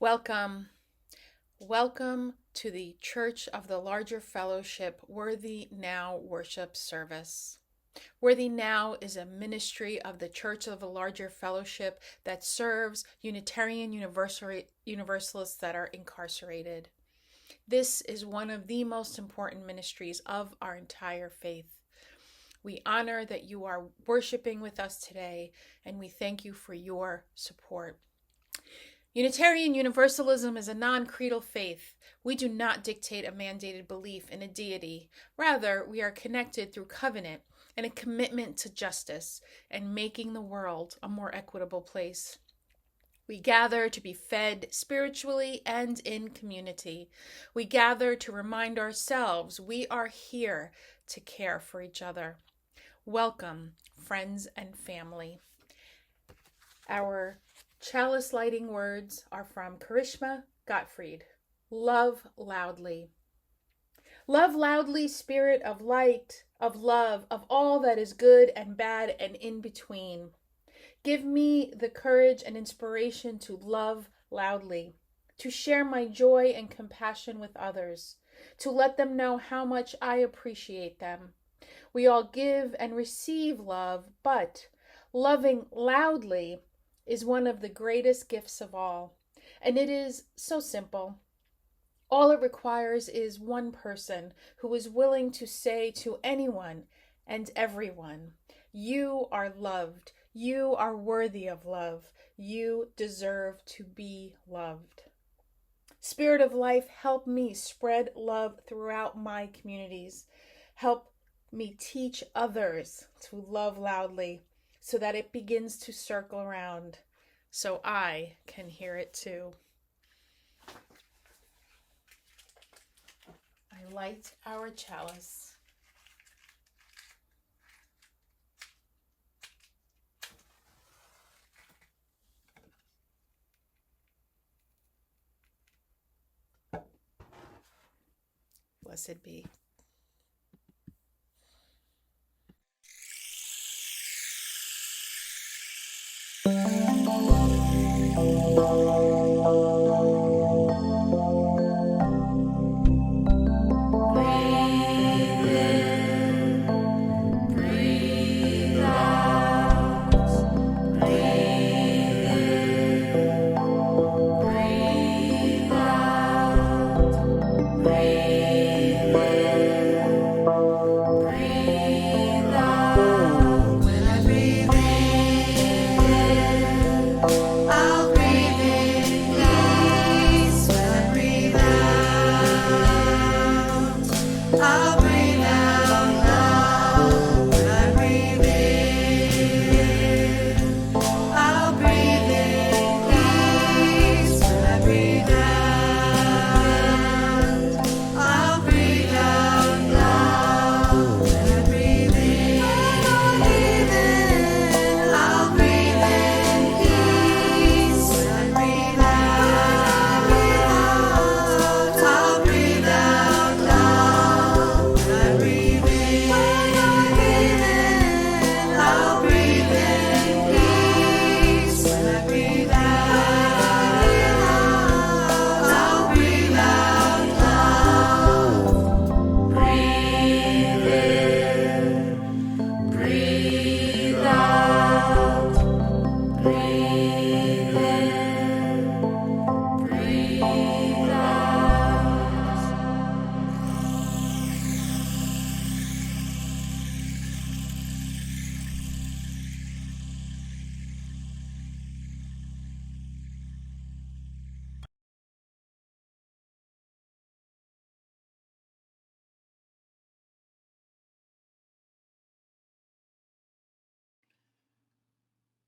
Welcome. Welcome to the Church of the Larger Fellowship Worthy Now worship service. Worthy Now is a ministry of the Church of the Larger Fellowship that serves Unitarian Universalists that are incarcerated. This is one of the most important ministries of our entire faith. We honor that you are worshiping with us today, and we thank you for your support. Unitarian Universalism is a non-creedal faith. We do not dictate a mandated belief in a deity. Rather, we are connected through covenant and a commitment to justice and making the world a more equitable place. We gather to be fed spiritually and in community. We gather to remind ourselves we are here to care for each other. Welcome, friends and family. Our chalice lighting words are from Karishma Gottfried. Love loudly. Love loudly, spirit of light, of love, of all that is good and bad and in between. Give me the courage and inspiration to love loudly, to share my joy and compassion with others, to let them know how much I appreciate them. We all give and receive love, but loving loudly is one of the greatest gifts of all, and it is so simple. All it requires is one person who is willing to say to anyone and everyone, you are loved, you are worthy of love, you deserve to be loved. Spirit of life, help me spread love throughout my communities. Help me teach others to love loudly, so that it begins to circle around, so I can hear it too. I light our chalice. Blessed be.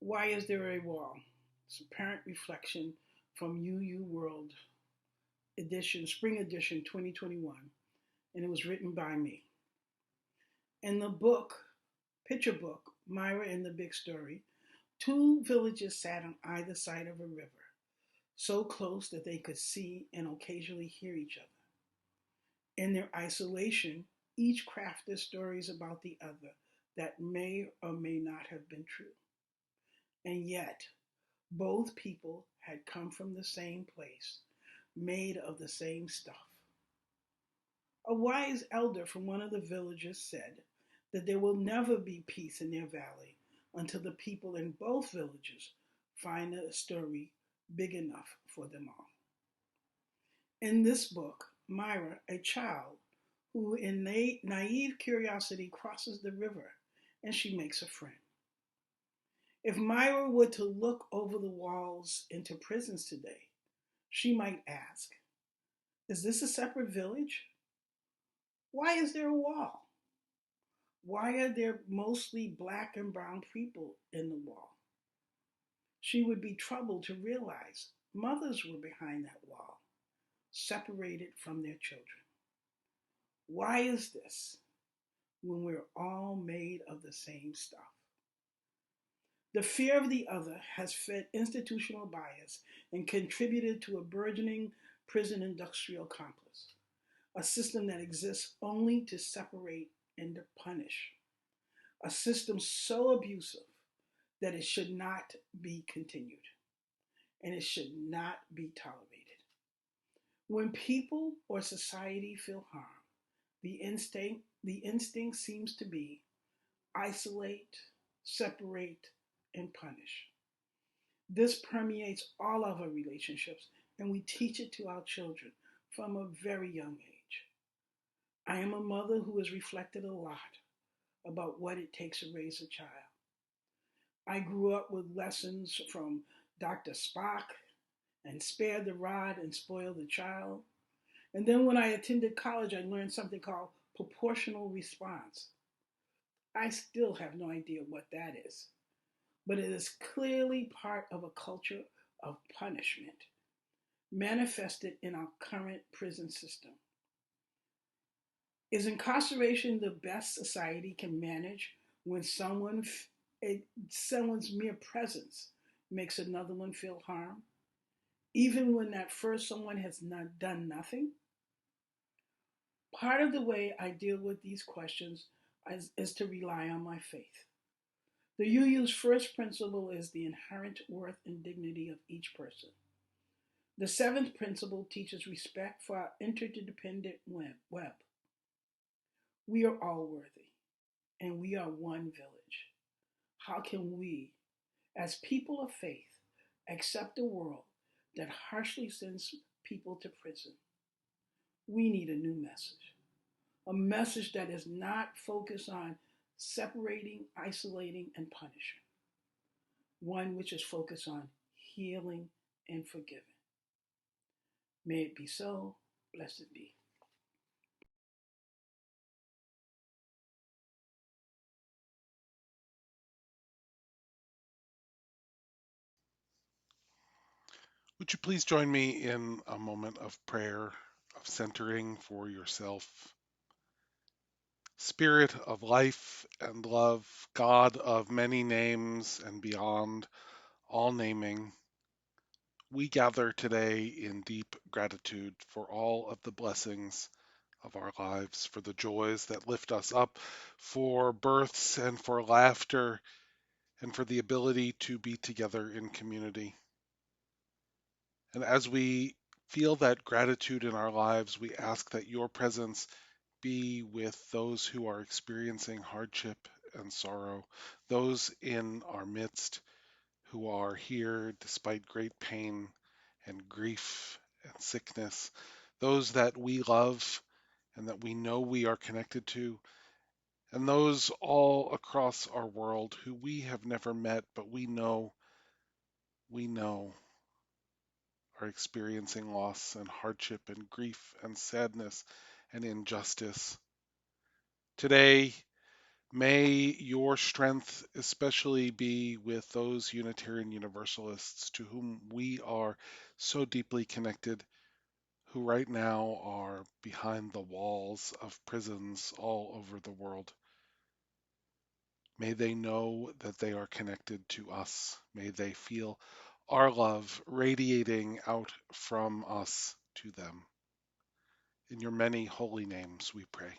Why is there a wall? It's a parent reflection from UU World edition, spring edition 2021, and it was written by me. In the book, picture book, Myra and the Big Story, two villages sat on either side of a river, so close that they could see and occasionally hear each other. In their isolation, each crafted stories about the other that may or may not have been true. And yet, Both people had come from the same place, made of the same stuff. A wise elder from one of the villages said that there will never be peace in their valley until the people in both villages find a story big enough for them all. In this book, Myra, a child who in naive curiosity crosses the river and she makes a friend. If Myra were to look over the walls into prisons today, she might ask, is this a separate village? Why is there a wall? Why are there mostly black and brown people in the wall? She would be troubled to realize mothers were behind that wall, separated from their children. Why is this when we're all made of the same stuff? The fear of the other has fed institutional bias and contributed to a burgeoning prison industrial complex, a system that exists only to separate and to punish, a system so abusive that it should not be continued and it should not be tolerated. When people or society feel harm, the instinct seems to be isolate, separate, and punish. This permeates all of our relationships, and we teach it to our children from a very young age. I am a mother who has reflected a lot about what it takes to raise a child. I grew up with lessons from Dr. Spock and spare the rod and spoil the child. And then when I attended college, I learned something called proportional response. I still have no idea what that is, but it is clearly part of a culture of punishment manifested in our current prison system. Is incarceration the best society can manage when someone's mere presence makes another one feel harm, even when that first someone has not done nothing? Part of the way I deal with these questions is to rely on my faith. The UU's first principle is the inherent worth and dignity of each person. The seventh principle teaches respect for our interdependent web. We are all worthy, and we are one village. How can we, as people of faith, accept a world that harshly sends people to prison? We need a new message, a message that is not focused on separating, isolating, and punishing, one which is focused on healing and forgiving. May it be so. Blessed be. Would you please join me in a moment of prayer, of centering for yourself? Spirit of life and love, God of many names and beyond all naming, we gather today in deep gratitude for all of the blessings of our lives, for the joys that lift us up, for births and for laughter, and for the ability to be together in community. And as we feel that gratitude in our lives, we ask that your presence be with those who are experiencing hardship and sorrow, those in our midst who are here despite great pain and grief and sickness, those that we love and that we know we are connected to, and those all across our world who we have never met, but we know are experiencing loss and hardship and grief and sadness and injustice. Today, may your strength especially be with those Unitarian Universalists to whom we are so deeply connected, who right now are behind the walls of prisons all over the world. May they know that they are connected to us. May they feel our love radiating out from us to them. In your many holy names we pray.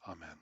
Amen.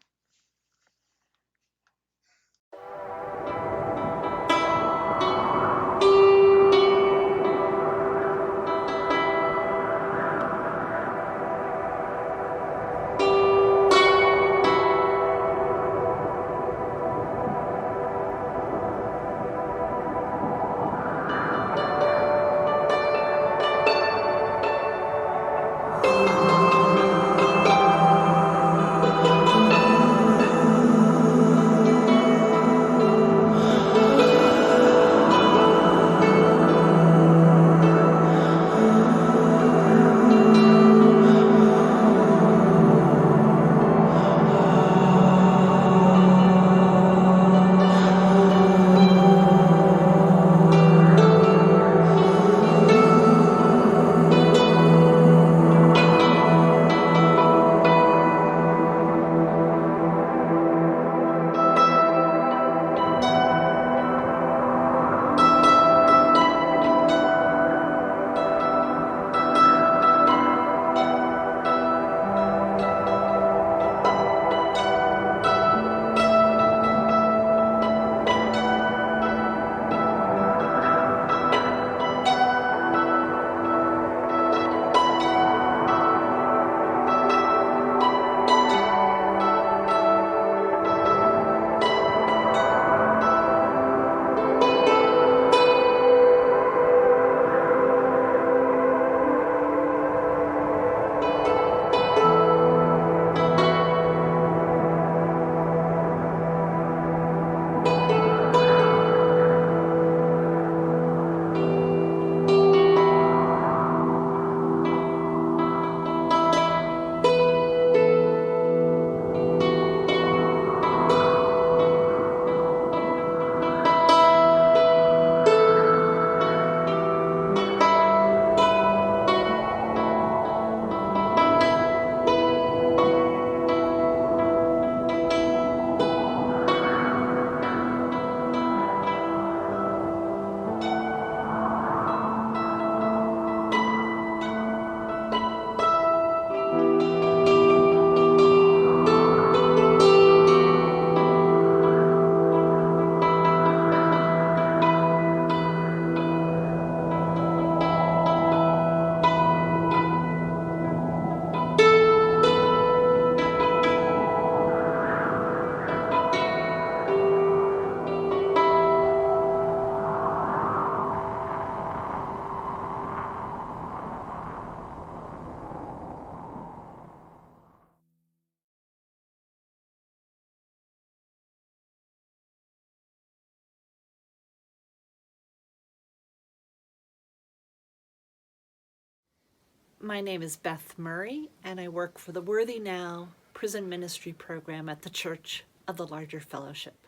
My name is Beth Murray, and I work for the Worthy Now Prison Ministry Program at the Church of the Larger Fellowship.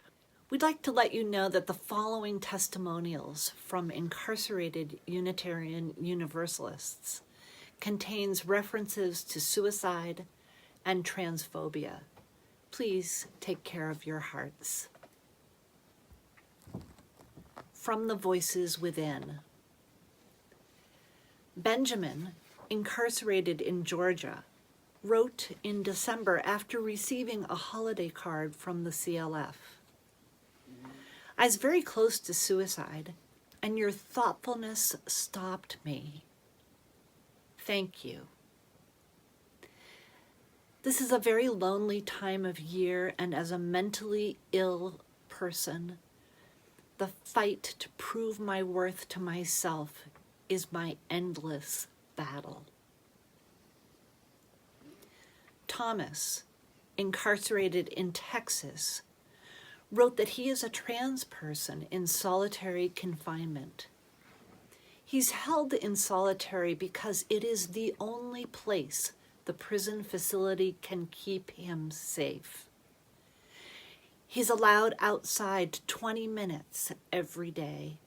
We'd like to let you know that the following testimonials from incarcerated Unitarian Universalists contains references to suicide and transphobia. Please take care of your hearts. From the Voices Within. Benjamin, incarcerated in Georgia, wrote in December after receiving a holiday card from the CLF. I was very close to suicide, and your thoughtfulness stopped me. Thank you. This is a very lonely time of year, and as a mentally ill person, the fight to prove my worth to myself is my endless battle. Thomas, incarcerated in Texas, wrote that he is a trans person in solitary confinement. He's held in solitary because it is the only place the prison facility can keep him safe. He's allowed outside 20 minutes every day,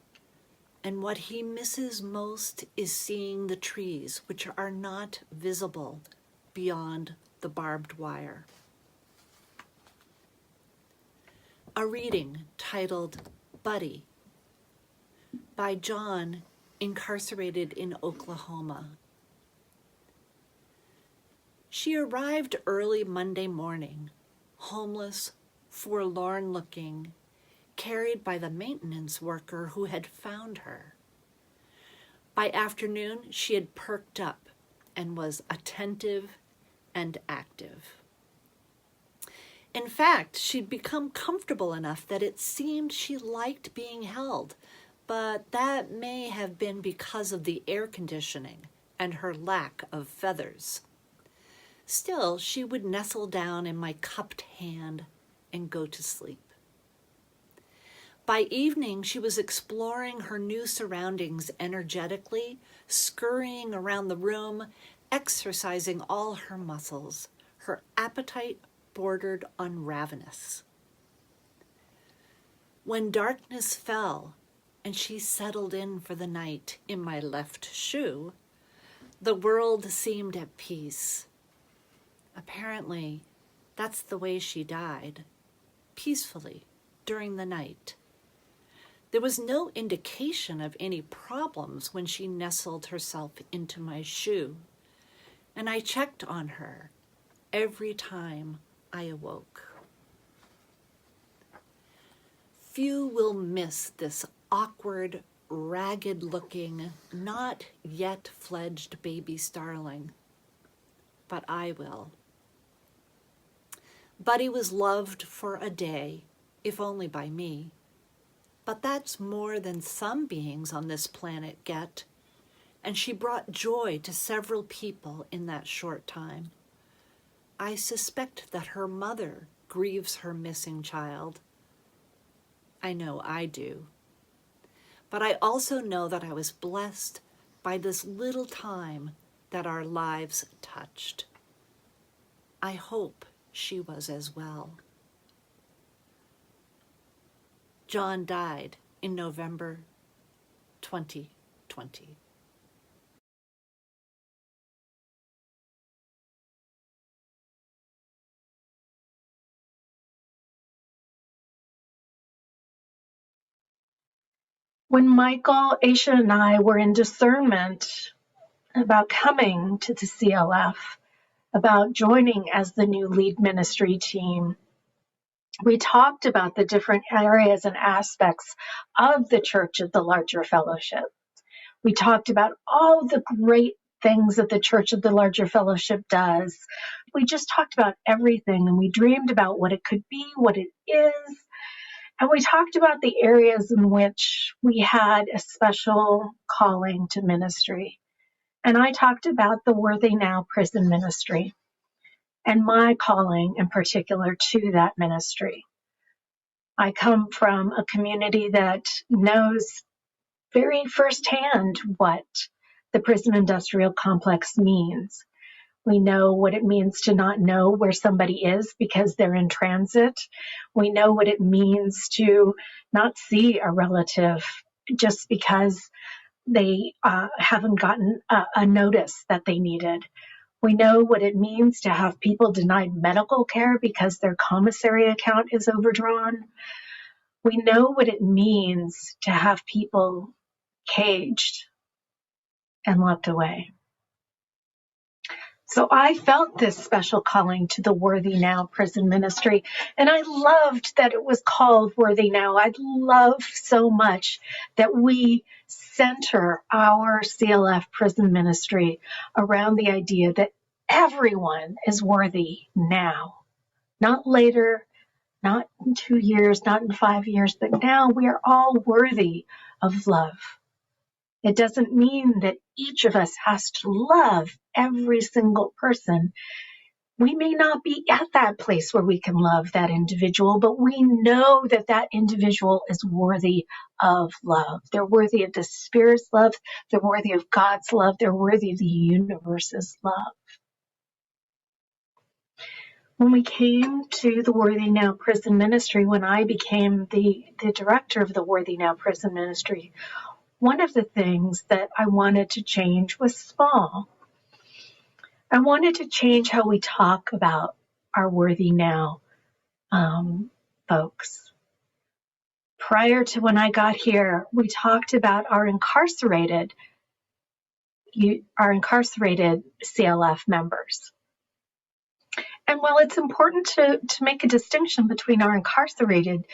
and what he misses most is seeing the trees, which are not visible beyond the barbed wire. A reading titled Buddy by John, incarcerated in Oklahoma. She arrived early Monday morning, homeless, forlorn-looking, carried by the maintenance worker who had found her. By afternoon, she had perked up and was attentive and active. In fact, she'd become comfortable enough that it seemed she liked being held, but that may have been because of the air conditioning and her lack of feathers. Still, she would nestle down in my cupped hand and go to sleep. By evening, she was exploring her new surroundings energetically, scurrying around the room, exercising all her muscles, her appetite bordered on ravenous. When darkness fell and she settled in for the night in my left shoe, the world seemed at peace. Apparently, that's the way she died, peacefully during the night. There was no indication of any problems when she nestled herself into my shoe, and I checked on her every time I awoke. Few will miss this awkward, ragged-looking, not yet fledged baby starling, but I will. Buddy was loved for a day, if only by me. But that's more than some beings on this planet get, and she brought joy to several people in that short time. I suspect that her mother grieves her missing child. I know I do. But I also know that I was blessed by this little time that our lives touched. I hope she was as well. John died in November 2020. When Michael, Aisha, and I were in discernment about coming to the CLF, about joining as the new lead ministry team, we talked about the different areas and aspects of the Church of the Larger Fellowship. We talked about all the great things that the Church of the Larger Fellowship does. We just talked about everything, and we dreamed about what it could be, what it is, and we talked about the areas in which we had a special calling to ministry. And I talked about the Worthy Now prison ministry and my calling in particular to that ministry. I come from a community that knows very firsthand what the prison industrial complex means. We know what it means to not know where somebody is because they're in transit. We know what it means to not see a relative just because they haven't gotten a notice that they needed. We know what it means to have people denied medical care because their commissary account is overdrawn. We know what it means to have people caged and locked away. So I felt this special calling to the Worthy Now prison ministry, and I loved that it was called Worthy Now. I love so much that we center our CLF prison ministry around the idea that everyone is worthy now, not later, not in 2 years, not in 5 years, but now we are all worthy of love. It doesn't mean that each of us has to love every single person. We may not be at that place where we can love that individual, but we know that that individual is worthy of love. They're worthy of the Spirit's love. They're worthy of God's love. They're worthy of the universe's love. When we came to the Worthy Now prison ministry, when I became the director of the Worthy Now prison ministry, one of the things that I wanted to change was small. I wanted to change how we talk about our Worthy Now folks. Prior to when I got here, we talked about our incarcerated CLF members. And while it's important to make a distinction between our incarcerated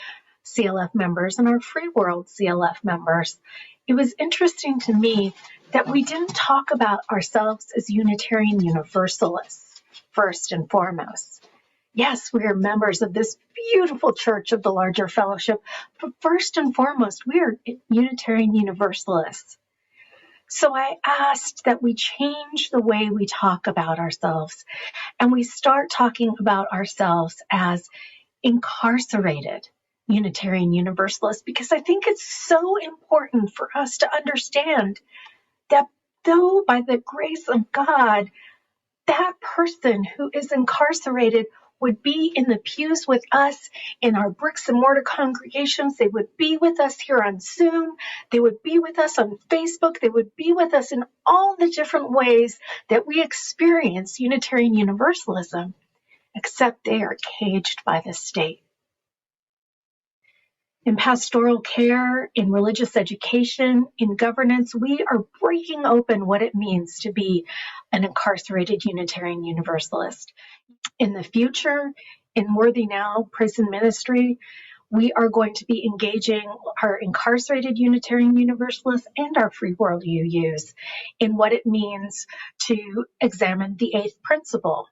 CLF members and our free world CLF members, it was interesting to me that we didn't talk about ourselves as Unitarian Universalists first and foremost. Yes, we are members of this beautiful church of the larger fellowship, but first and foremost, we are Unitarian Universalists. So I asked that we change the way we talk about ourselves and we start talking about ourselves as incarcerated Unitarian Universalists, because I think it's so important for us to understand that though by the grace of God, that person who is incarcerated would be in the pews with us in our bricks and mortar congregations. They would be with us here on Zoom. They would be with us on Facebook. They would be with us in all the different ways that we experience Unitarian Universalism, except they are caged by the state. In pastoral care, in religious education, in governance, we are breaking open what it means to be an incarcerated Unitarian Universalist. In the future, in Worthy Now prison ministry, we are going to be engaging our incarcerated Unitarian Universalists and our free world UUs in what it means to examine the eighth principle.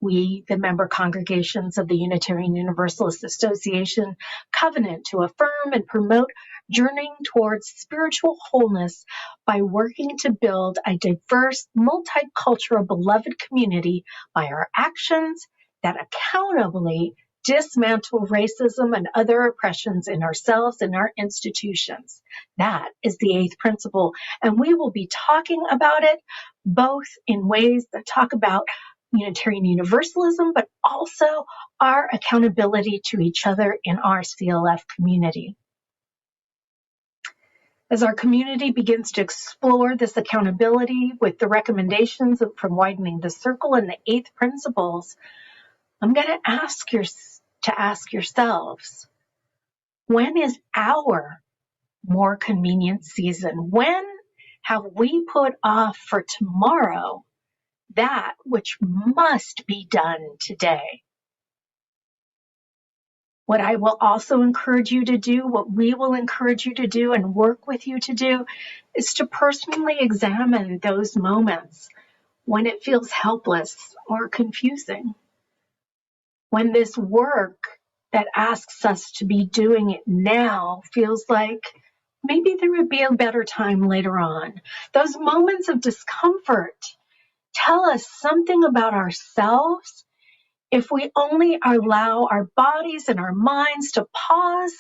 We, the member congregations of the Unitarian Universalist Association, covenant to affirm and promote journeying towards spiritual wholeness by working to build a diverse, multicultural, beloved community by our actions that accountably dismantle racism and other oppressions in ourselves and our institutions. That is the eighth principle. And we will be talking about it both in ways that talk about Unitarian Universalism, but also our accountability to each other in our CLF community. As our community begins to explore this accountability with the recommendations from Widening the Circle and the eighth principles, I'm going to ask yourselves, when is our more convenient season? When have we put off for tomorrow that which must be done today? What I will also encourage you to do, what we will encourage you to do and work with you to do, is to personally examine those moments when it feels helpless or confusing. When this work that asks us to be doing it now feels like maybe there would be a better time later on. Those moments of discomfort tell us something about ourselves if we only allow our bodies and our minds to pause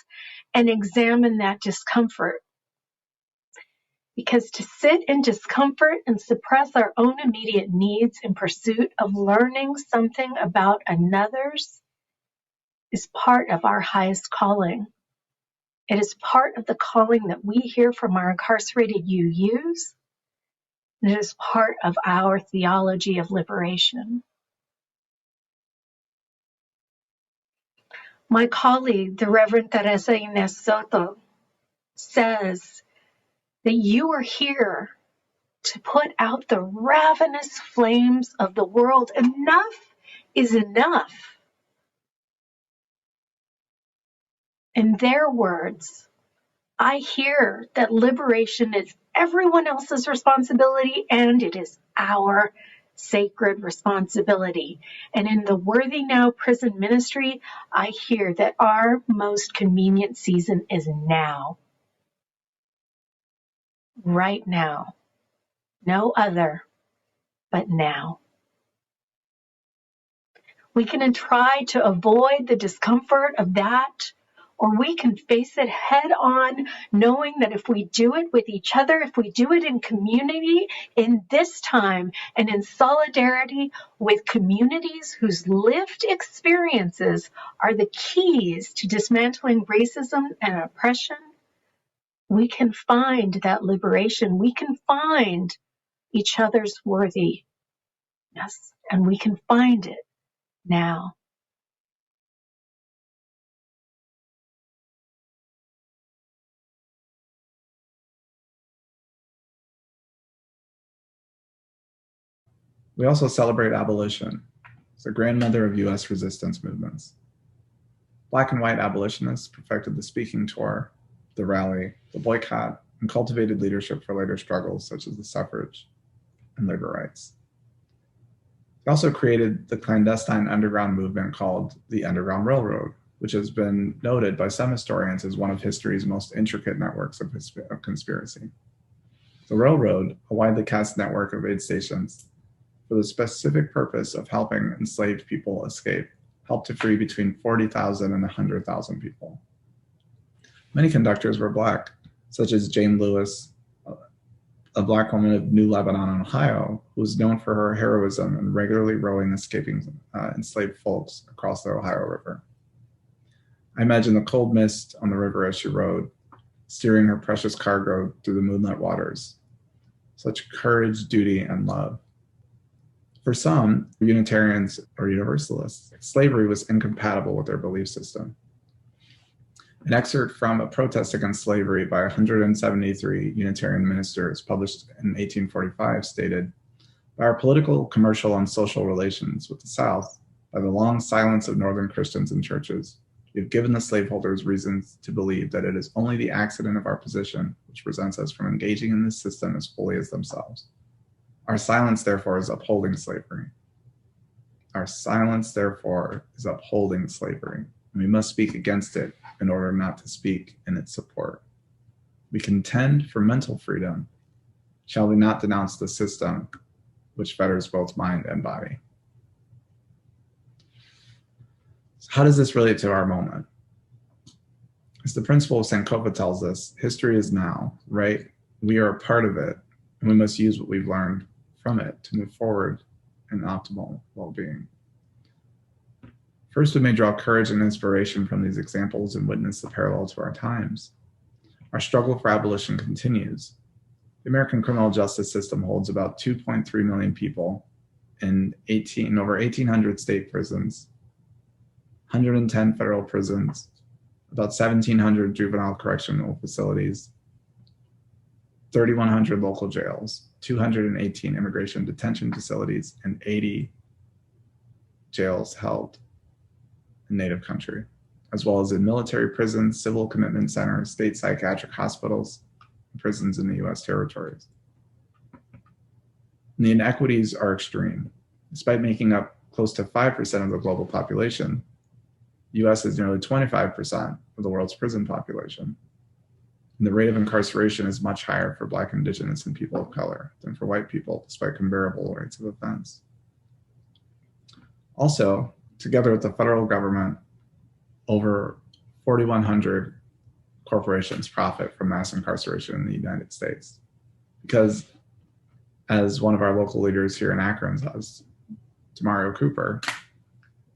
and examine that discomfort. Because to sit in discomfort and suppress our own immediate needs in pursuit of learning something about another's is part of our highest calling. It is part of the calling that we hear from our incarcerated UUs. And it is part of our theology of liberation. My colleague, the Reverend Teresa Inés Soto, says that you are here to put out the ravenous flames of the world. Enough is enough. In their words, I hear that liberation is everyone else's responsibility and it is our sacred responsibility. And in the Worthy Now prison ministry, I hear that our most convenient season is now. Right now. No other, but now. We can try to avoid the discomfort of that, or we can face it head on, knowing that if we do it with each other, if we do it in community, in this time, and in solidarity with communities whose lived experiences are the keys to dismantling racism and oppression, we can find that liberation. We can find each other's worthiness, and we can find it now. We also celebrate abolition, the grandmother of U.S. resistance movements. Black and white abolitionists perfected the speaking tour, the rally, the boycott, and cultivated leadership for later struggles such as the suffrage and labor rights. It also created the clandestine underground movement called the Underground Railroad, which has been noted by some historians as one of history's most intricate networks of conspiracy. The railroad, a widely cast network of aid stations, for the specific purpose of helping enslaved people escape, helped to free between 40,000 and 100,000 people. Many conductors were Black, such as Jane Lewis, a Black woman of New Lebanon, Ohio, who was known for her heroism in regularly rowing escaping enslaved folks across the Ohio River. I imagine the cold mist on the river as she rowed, steering her precious cargo through the moonlit waters. Such courage, duty, and love. For some, Unitarians or Universalists, slavery was incompatible with their belief system. An excerpt from a protest against slavery by 173 Unitarian ministers published in 1845 stated, "By our political, commercial, and social relations with the South, by the long silence of Northern Christians and churches, we have given the slaveholders reasons to believe that it is only the accident of our position which prevents us from engaging in this system as fully as themselves. Our silence, therefore, is upholding slavery. Our silence, therefore, is upholding slavery, and we must speak against it in order not to speak in its support. We contend for mental freedom. Shall we not denounce the system which fetters both mind and body?" So how does this relate to our moment? As the principle of Sankofa tells us, history is now, right? We are a part of it, and we must use what we've learned from it to move forward in optimal well-being. First, we may draw courage and inspiration from these examples and witness the parallel to our times. Our struggle for abolition continues. The American criminal justice system holds about 2.3 million people in over 1,800 state prisons, 110 federal prisons, about 1,700 juvenile correctional facilities, 3,100 local jails, 218 immigration detention facilities, and 80 jails held in native country, as well as in military prisons, civil commitment centers, state psychiatric hospitals, and prisons in the US territories. And the inequities are extreme. Despite making up close to 5% of the global population, the US is nearly 25% of the world's prison population. And the rate of incarceration is much higher for Black, Indigenous, and people of color than for white people, despite comparable rates of offense. Also, together with the federal government, over 4,100 corporations profit from mass incarceration in the United States. Because as one of our local leaders here in Akron says, Demario Cooper,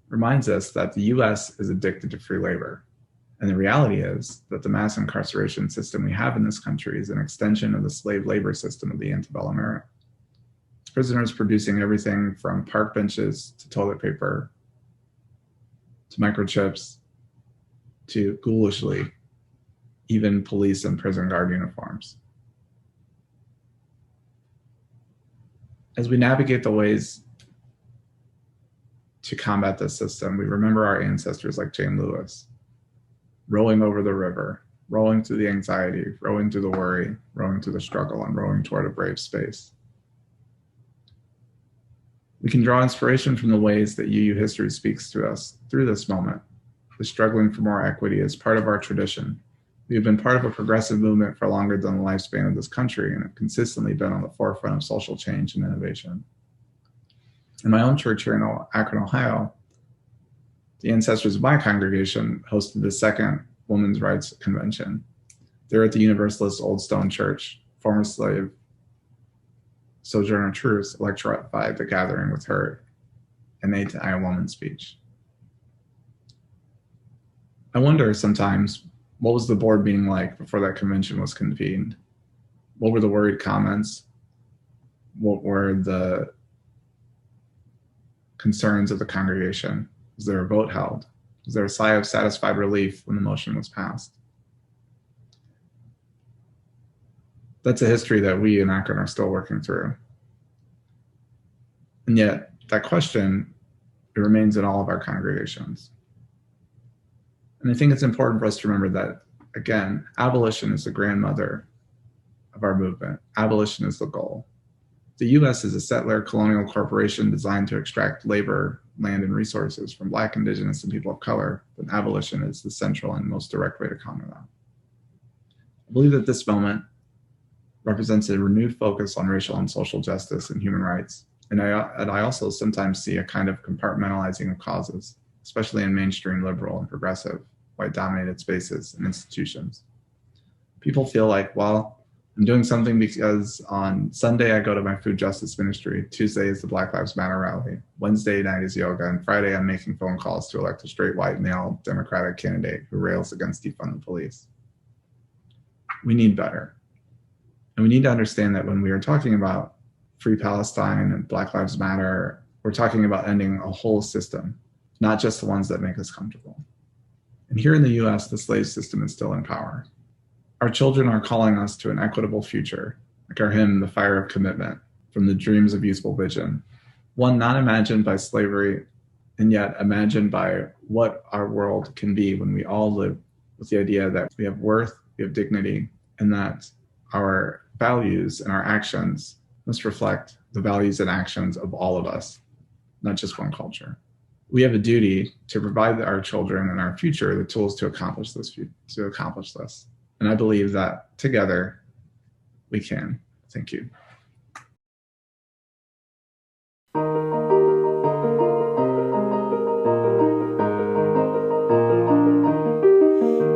reminds us that the US is addicted to free labor. And the reality is that the mass incarceration system we have in this country is an extension of the slave labor system of the antebellum era. Prisoners producing everything from park benches to toilet paper to microchips to, ghoulishly, even police and prison guard uniforms. As we navigate the ways to combat this system, we remember our ancestors like Jane Lewis, rowing over the river, rowing through the anxiety, rowing through the worry, rowing through the struggle, and rowing toward a brave space. We can draw inspiration from the ways that UU history speaks to us through this moment. The struggling for more equity is part of our tradition. We have been part of a progressive movement for longer than the lifespan of this country and have consistently been on the forefront of social change and innovation. In my own church here in Akron, Ohio, the ancestors of my congregation hosted the second Women's Rights Convention. They're at the Universalist Old Stone Church. Former slave Sojourner Truth electrified the gathering with her innate I Am Woman speech. I wonder sometimes, what was the board meeting like before that convention was convened? What were the worried comments? What were the concerns of the congregation? Was there a vote held? Was there a sigh of satisfied relief when the motion was passed? That's a history that we in Akron are still working through. And yet, that question, it remains in all of our congregations. And I think it's important for us to remember that, again, abolition is the grandmother of our movement. Abolition is the goal. The US is a settler colonial corporation designed to extract labor, land, and resources from Black, Indigenous, and people of color, then abolition is the central and most direct way to counter that. I believe that this moment represents a renewed focus on racial and social justice and human rights. And I also sometimes see a kind of compartmentalizing of causes, especially in mainstream liberal and progressive white-dominated spaces and institutions. People feel like, well, I'm doing something because on Sunday I go to my food justice ministry, Tuesday is the Black Lives Matter rally, Wednesday night is yoga, and Friday I'm making phone calls to elect a straight white male Democratic candidate who rails against defund the police. We need better. And we need to understand that when we are talking about Free Palestine and Black Lives Matter, we're talking about ending a whole system, not just the ones that make us comfortable. And here in the US, the slave system is still in power. Our children are calling us to an equitable future, like our hymn, The Fire of Commitment, from the dreams of youthful vision, one not imagined by slavery, and yet imagined by what our world can be when we all live with the idea that we have worth, we have dignity, and that our values and our actions must reflect the values and actions of all of us, not just one culture. We have a duty to provide our children and our future the tools to accomplish this. And I believe that together we can. Thank you.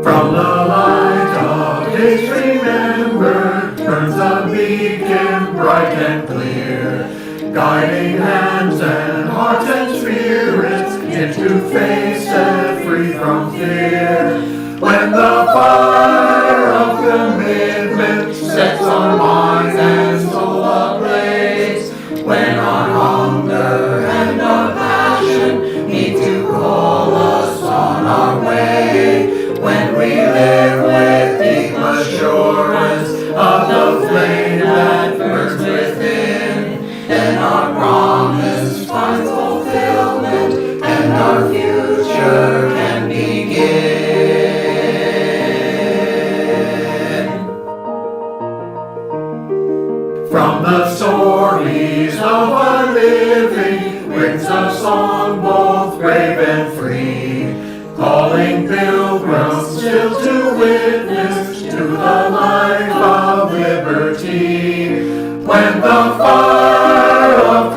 From the light of days remembered turns a beacon bright and clear, guiding hands and hearts and spirits into faith set free from fear. When the fire of commitment sets our minds and soul ablaze, when our hunger and our passion need to call us on our way, when we live with deep assurance of the flame that burns within, then our promise finds fulfillment and our future can begin. From the stories of our living rings a song both brave and free, calling pilgrims still to witness to the life of liberty. When the fire of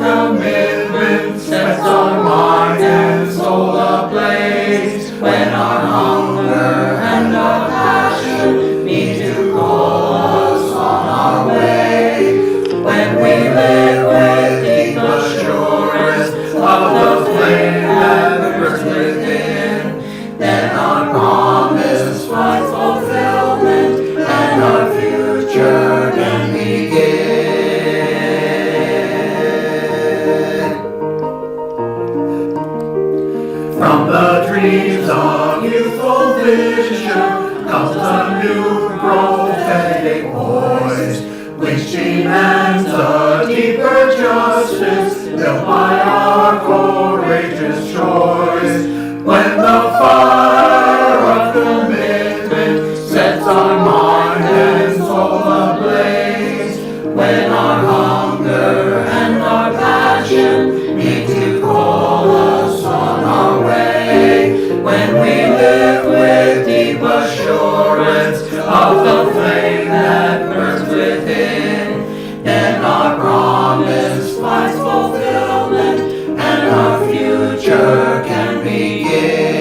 abolition comes a new prophetic voice, which demands a deeper justice built by our courageous choice. When the fire of commitment sets our mind and soul ablaze, when our hunger and our passion need to call us on our way, when we live with deep assurance of the flame that burns within, then our promise finds fulfillment and our future can begin.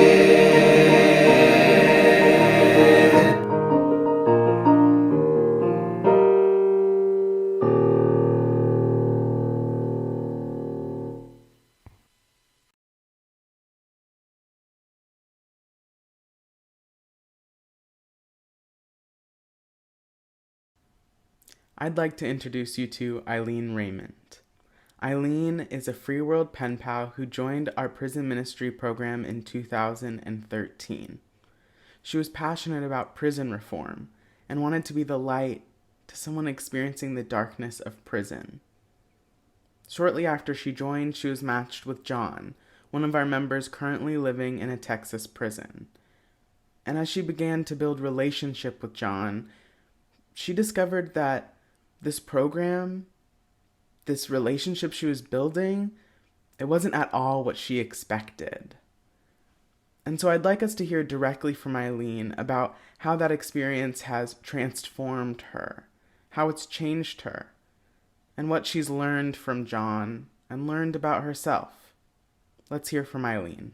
I'd like to introduce you to Eileen Raymond. Eileen is a Free World pen pal who joined our prison ministry program in 2013. She was passionate about prison reform and wanted to be the light to someone experiencing the darkness of prison. Shortly after she joined, she was matched with John, one of our members currently living in a Texas prison. And as she began to build relationship with John, she discovered that this program, this relationship she was building, it wasn't at all what she expected. And so I'd like us to hear directly from Eileen about how that experience has transformed her, how it's changed her, and what she's learned from John and learned about herself. Let's hear from Eileen.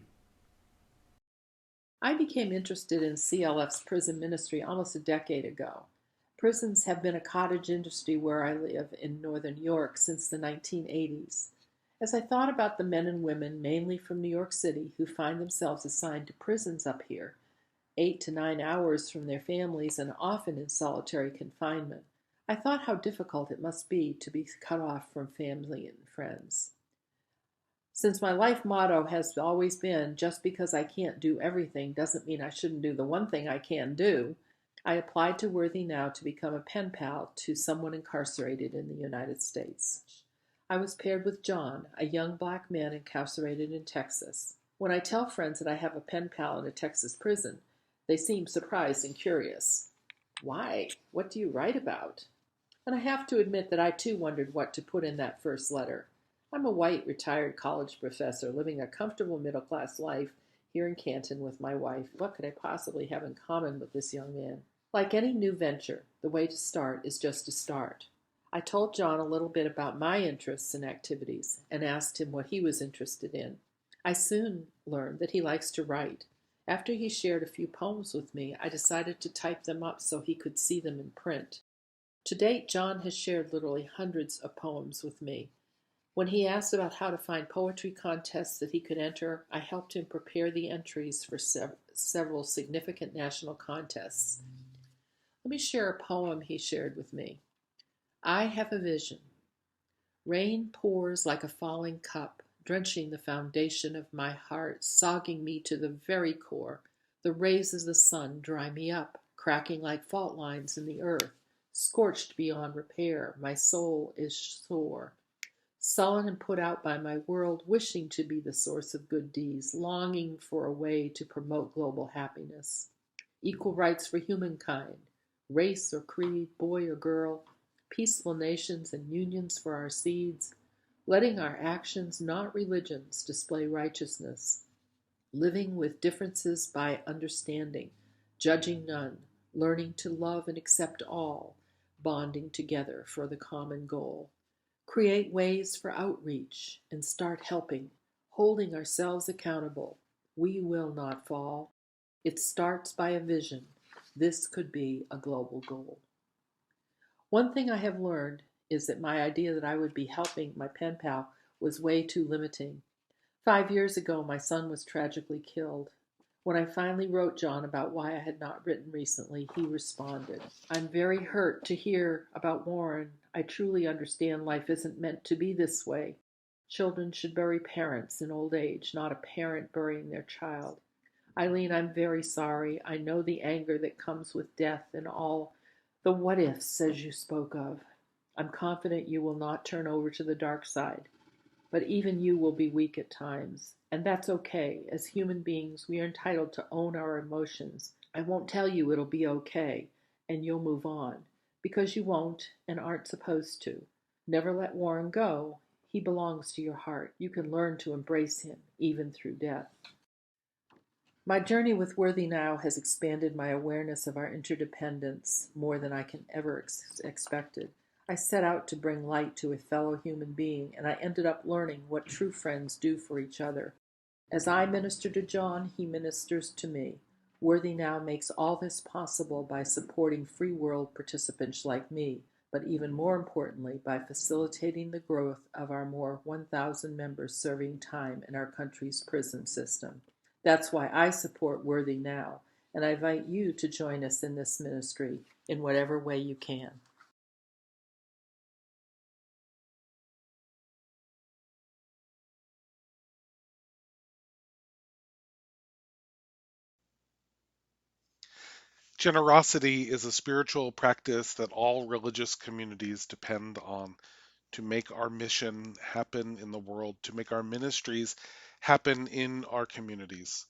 I became interested in CLF's prison ministry almost a decade ago. Prisons have been a cottage industry where I live in northern New York since the 1980s. As I thought about the men and women, mainly from New York City, who find themselves assigned to prisons up here, 8 to 9 hours from their families and often in solitary confinement, I thought how difficult it must be to be cut off from family and friends. Since my life motto has always been, just because I can't do everything doesn't mean I shouldn't do the one thing I can do, I applied to Worthy Now to become a pen pal to someone incarcerated in the United States. I was paired with John, a young black man incarcerated in Texas. When I tell friends that I have a pen pal in a Texas prison, they seem surprised and curious. Why? What do you write about? And I have to admit that I too wondered what to put in that first letter. I'm a white retired college professor living a comfortable middle-class life here in Canton with my wife. What could I possibly have in common with this young man? Like any new venture, the way to start is just to start. I told John a little bit about my interests and activities and asked him what he was interested in. I soon learned that he likes to write. After he shared a few poems with me, I decided to type them up so he could see them in print. To date, John has shared literally hundreds of poems with me. When he asked about how to find poetry contests that he could enter, I helped him prepare the entries for several significant national contests. Let me share a poem he shared with me. I have a vision. Rain pours like a falling cup, drenching the foundation of my heart, sogging me to the very core. The rays of the sun dry me up, cracking like fault lines in the earth. Scorched beyond repair, my soul is sore. Sullen and put out by my world, wishing to be the source of good deeds, longing for a way to promote global happiness. Equal rights for humankind, race or creed, boy or girl, peaceful nations and unions for our seeds, letting our actions, not religions, display righteousness, living with differences by understanding, judging none, learning to love and accept all, bonding together for the common goal. Create ways for outreach and start helping, holding ourselves accountable. We will not fall. It starts by a vision. This could be a global goal. One thing I have learned is that my idea that I would be helping my pen pal was way too limiting. 5 years ago, my son was tragically killed. When I finally wrote John about why I had not written recently, he responded, I'm very hurt to hear about Warren. I truly understand life isn't meant to be this way. Children should bury parents in old age, not a parent burying their child. Eileen, I'm very sorry. I know the anger that comes with death and all the what ifs, as you spoke of. I'm confident you will not turn over to the dark side. But even you will be weak at times, and that's okay. As human beings, we are entitled to own our emotions. I won't tell you it'll be okay, and you'll move on, because you won't and aren't supposed to. Never let Warren go. He belongs to your heart. You can learn to embrace him, even through death. My journey with Worthy Now has expanded my awareness of our interdependence more than I can ever expected. I set out to bring light to a fellow human being, and I ended up learning what true friends do for each other. As I minister to John, he ministers to me. Worthy Now makes all this possible by supporting free world participants like me, but even more importantly, by facilitating the growth of our more 1,000 members serving time in our country's prison system. That's why I support Worthy Now, and I invite you to join us in this ministry in whatever way you can. Generosity is a spiritual practice that all religious communities depend on to make our mission happen in the world, to make our ministries happen in our communities.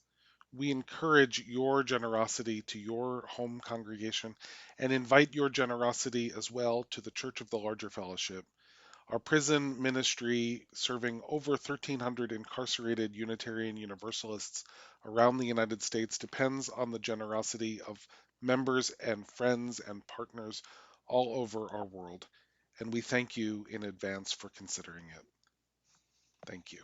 We encourage your generosity to your home congregation and invite your generosity as well to the Church of the Larger Fellowship. Our prison ministry, serving over 1,300 incarcerated Unitarian Universalists around the United States, depends on the generosity of members and friends and partners all over our world. And we thank you in advance for considering it. Thank you.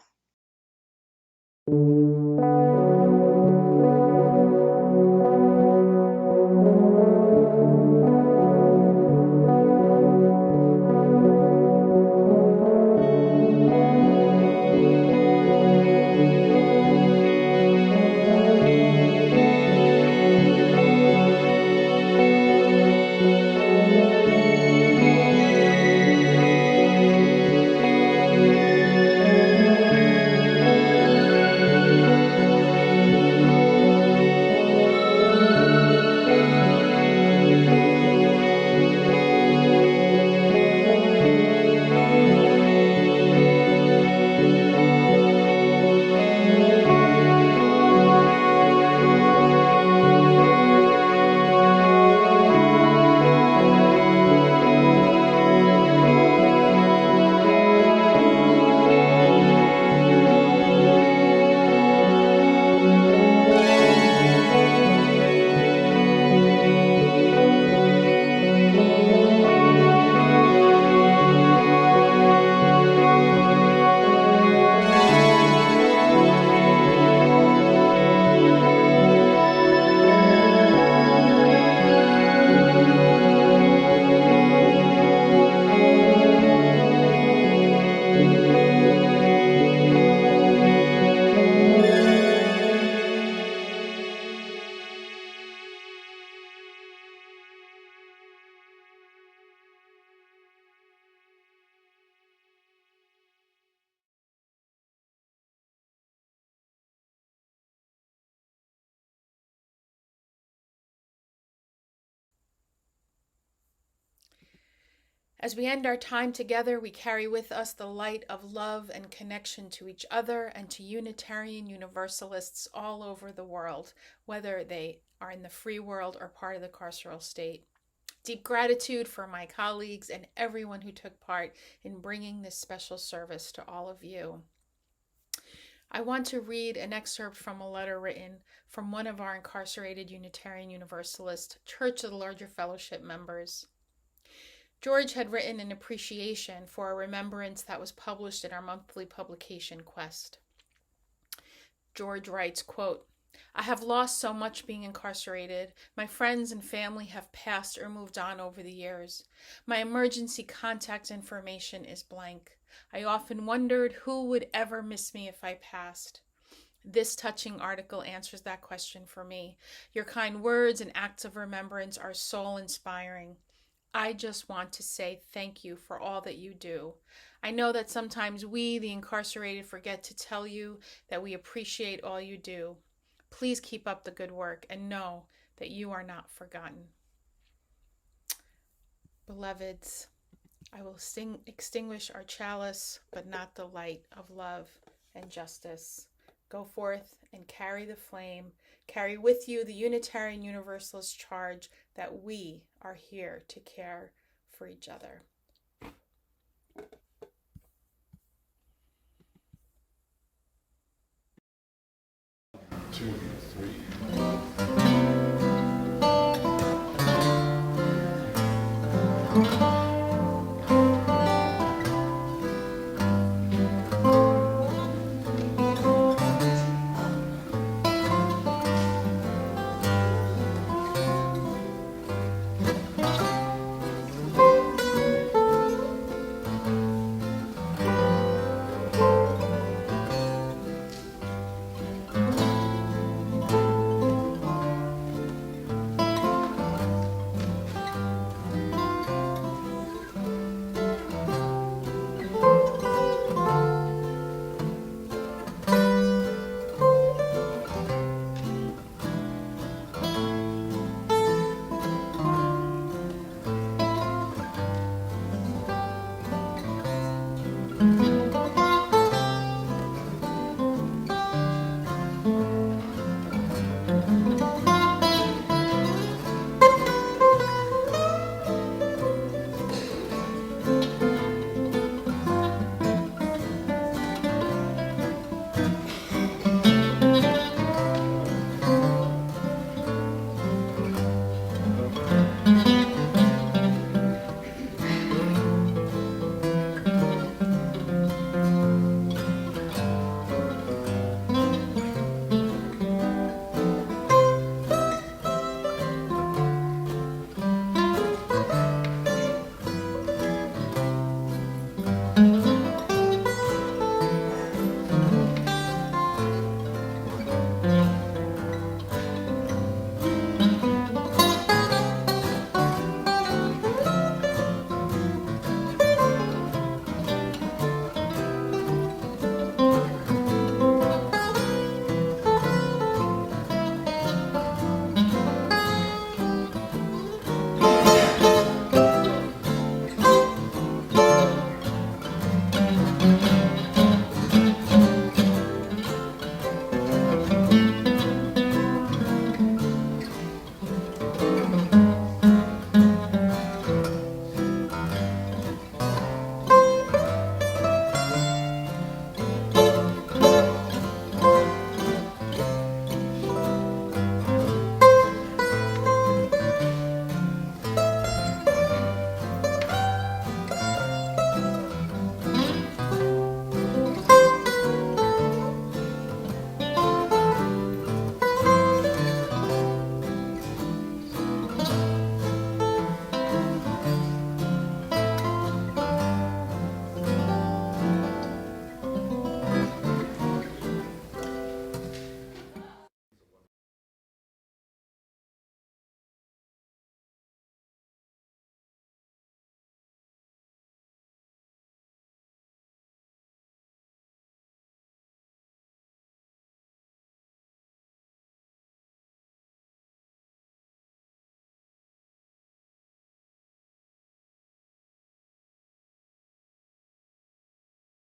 As we end our time together, we carry with us the light of love and connection to each other and to Unitarian Universalists all over the world, whether they are in the free world or part of the carceral state. Deep gratitude for my colleagues and everyone who took part in bringing this special service to all of you. I want to read an excerpt from a letter written from one of our incarcerated Unitarian Universalist Church of the Larger Fellowship members. George had written an appreciation for a remembrance that was published in our monthly publication, Quest. George writes, quote, I have lost so much being incarcerated. My friends and family have passed or moved on over the years. My emergency contact information is blank. I often wondered who would ever miss me if I passed. This touching article answers that question for me. Your kind words and acts of remembrance are soul-inspiring. I just want to say thank you for all that you do. I know that sometimes we, the incarcerated, forget to tell you that we appreciate all you do. Please keep up the good work and know that you are not forgotten. Beloveds, I will extinguish our chalice, but not the light of love and justice. Go forth and carry the flame. Carry with you the Unitarian Universalist charge that we are here to care for each other. 2, 3.